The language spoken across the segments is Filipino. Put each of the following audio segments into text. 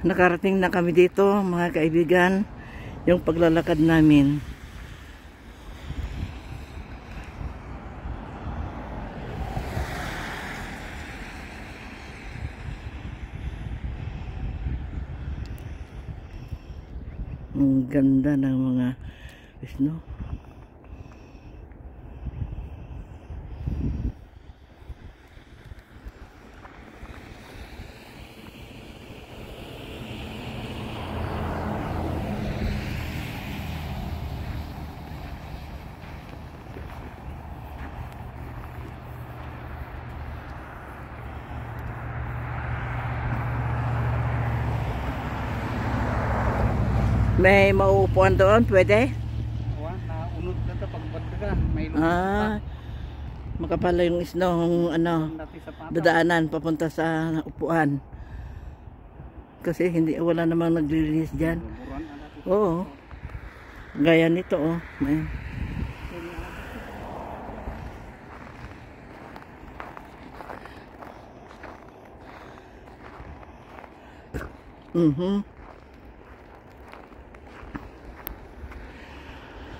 Nakarating na kami dito, mga kaibigan, yung paglalakad namin. Ang ganda ng mga snow. May mauupuan doon, pwede? Naunod na ito pagbanda may makapala yung snow, dadaanan papunta sa upuan. Kasi hindi, wala namang naglilinis dyan. Oo. Gaya nito, oh.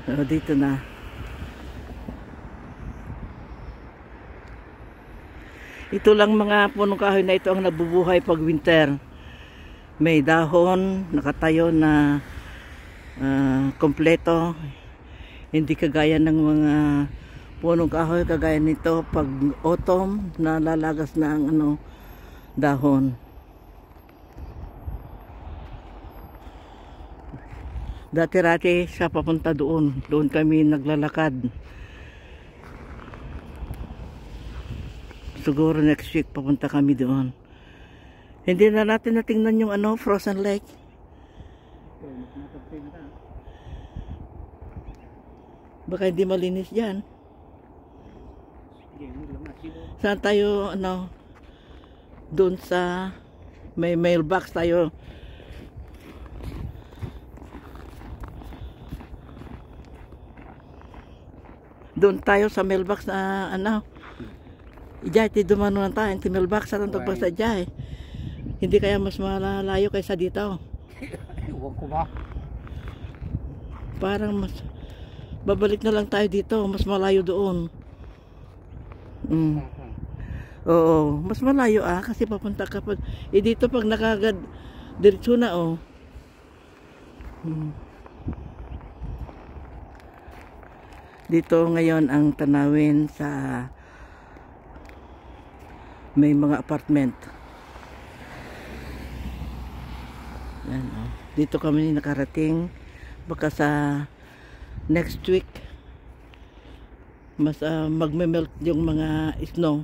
So, dito na. Ito lang mga punong kahoy na ito ang nabubuhay pag winter. May dahon, nakatayo na kompleto. Hindi kagaya ng mga punong kahoy kagaya nito pag autumn, nalalagas na ang dahon. Dati-rati siya papunta doon. Doon kami naglalakad. Siguro next week papunta kami doon. Hindi na natin natingnan yung Frozen Lake. Baka hindi malinis dyan. Saan tayo, doon sa may mailbox tayo. Doon tayo sa mailbox na ijay, ti dumano lang tayo sa mailbox sa tagpag sa ijay. Hindi kaya mas malayo kaysa dito? Huwag ko ba? Parang mas babalik na lang tayo dito, mas malayo doon. Oo, mas malayo kasi papunta ka pa. Dito pag nakagad diretso na Dito ngayon ang tanawin sa may mga apartment. Yan, dito kami nakarating. Baka sa next week mas magme-melt yung mga snow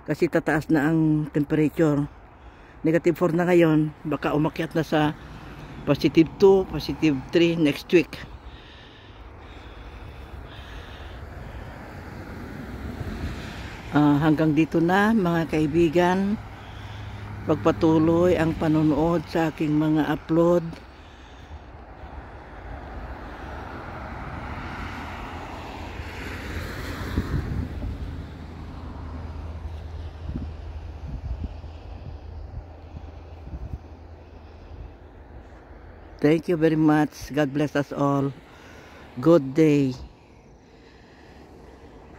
kasi tataas na ang temperature. Negative 4 na ngayon, baka umakyat na sa positive 2, positive 3 next week. Hanggang dito na mga kaibigan, pagpatuloy ang panonood sa aking mga upload. Thank you very much. God bless us all. Good day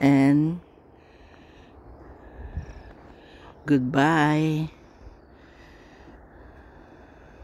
and goodbye.